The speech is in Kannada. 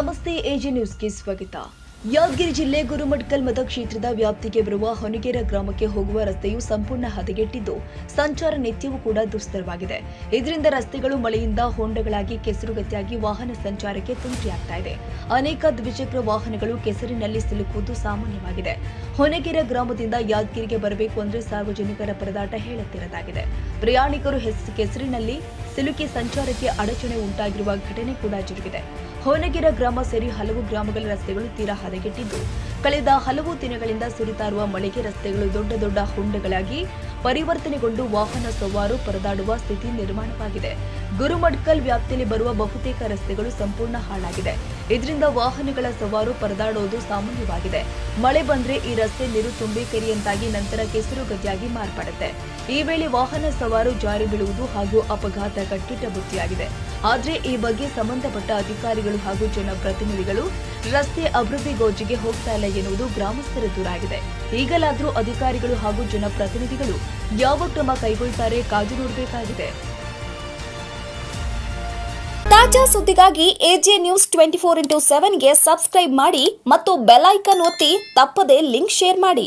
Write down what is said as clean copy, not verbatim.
ನಮಸ್ತೆ ಎಜೆ ನ್ಯೂಸ್ಗೆ ಸ್ವಾಗತ. ಯಾದಗಿರಿ ಜಿಲ್ಲೆ ಗುರುಮಠಕಲ್ ಮತಕ್ಷೇತ್ರದ ವ್ಯಾಪ್ತಿಗೆ ಬರುವ ಹೊನಗೆರೆ ಗ್ರಾಮಕ್ಕೆ ಹೋಗುವ ರಸ್ತೆಯು ಸಂಪೂರ್ಣ ಹದಗೆಟ್ಟಿದ್ದು ಸಂಚಾರ ನಿತ್ಯವೂ ಕೂಡ ದುಸ್ತರವಾಗಿದೆ. ಇದರಿಂದ ರಸ್ತೆಗಳು ಮಳೆಯಿಂದ ಹೊಂಡಗಳಾಗಿ ಕೆಸರುಗತಿಯಾಗಿ ವಾಹನ ಸಂಚಾರಕ್ಕೆ ತೊಂದರೆಯಾಗ್ತಾ ಇದೆ. ಅನೇಕ ದ್ವಿಚಕ್ರ ವಾಹನಗಳು ಕೆಸರಿನಲ್ಲಿ ಸಿಲುಕುವುದು ಸಾಮಾನ್ಯವಾಗಿದೆ. ಹೊನಗೆರೆ ಗ್ರಾಮದಿಂದ ಯಾದಗಿರಿಗೆ ಬರಬೇಕು ಅಂದ್ರೆ ಸಾರ್ವಜನಿಕರ ಪರದಾಟ ಹೇಳುತ್ತಿರದಾಗಿದೆ. ಪ್ರಯಾಣಿಕರು ಕೆಸರಿನಲ್ಲಿ ಸಿಲುಕಿ ಸಂಚಾರಕ್ಕೆ ಅಡಚಣೆ ಉಂಟಾಗಿರುವ ಘಟನೆ ಕೂಡ ಜರುಗಿದೆ. ಹೊನಗೆರೆ ಗ್ರಾಮ ಸೇರಿ ಹಲವು ಗ್ರಾಮಗಳ ರಸ್ತೆಗಳು ತೀರಾ ಹದಗೆಟ್ಟಿದ್ದು ಕಳೆದ ಹಲವು ದಿನಗಳಿಂದ ಸುರಿತಾ ಇರುವ ಮಳೆಗೆ ರಸ್ತೆಗಳು ದೊಡ್ಡ ದೊಡ್ಡ ಹೊಂಡಗಳಾಗಿ ಪರಿವರ್ತನೆಗೊಂಡು ವಾಹನ ಸವಾರು ಪರದಾಡುವ ಸ್ಥಿತಿ ನಿರ್ಮಾಣವಾಗಿದೆ. ಗುರುಮಠಕಲ್ ವ್ಯಾಪ್ತಿಯಲ್ಲಿ ಬರುವ ಬಹುತೇಕ ರಸ್ತೆಗಳು ಸಂಪೂರ್ಣ ಹಾಳಾಗಿದೆ. ಇದರಿಂದ ವಾಹನಗಳ ಸವಾರು ಪರದಾಡುವುದು ಸಾಮಾನ್ಯವಾಗಿದೆ. ಮಳೆ ಬಂದ್ರೆ ಈ ರಸ್ತೆ ನೀರು ತುಂಬಿ ಕೆರೆಯಂತಾಗಿ ನಂತರ ಕೆಸರು ಗದ್ದಿಯಾಗಿ ಮಾರ್ಪಡುತ್ತೆ. ಈ ವೇಳೆ ವಾಹನ ಸವಾರು ಜಾರಿ ಬೀಳುವುದು ಹಾಗೂ ಅಪಘಾತ ಕಟ್ಟಿಟ್ಟ ಬುತ್ತಿಯಾಗಿದೆ. ಆದರೆ ಈ ಬಗ್ಗೆ ಸಂಬಂಧಪಟ್ಟ ಅಧಿಕಾರಿಗಳು ಹಾಗೂ ಜನಪ್ರತಿನಿಧಿಗಳು ರಸ್ತೆ ಅಭಿವೃದ್ಧಿ ಗೋಜಿಗೆ ಹೋಗ್ತಾ ಇಲ್ಲ ಎನ್ನುವುದು ಗ್ರಾಮಸ್ಥರ ದೂರಾಗಿದೆ. ಈಗಲಾದರೂ ಅಧಿಕಾರಿಗಳು ಹಾಗೂ ಜನಪ್ರತಿನಿಧಿಗಳು ಯಾವ ಕ್ರಮ ಕೈಗೊಳ್ಳುತ್ತಾರೆ ಕಾದು ನೋಡಬೇಕಾಗಿದೆ. ತಾಜಾ ಸುದ್ದಿಗಾಗಿ ಎಜೆ ನ್ಯೂಸ್ 24x7 ಗೆ ಸಬ್ಸ್ಕ್ರೈಬ್ ಮಾಡಿ ಮತ್ತು ಬೆಲ್ ಐಕಾನ್ ಒತ್ತಿ ತಪ್ಪದೇ ಲಿಂಕ್ ಶೇರ್ ಮಾಡಿ.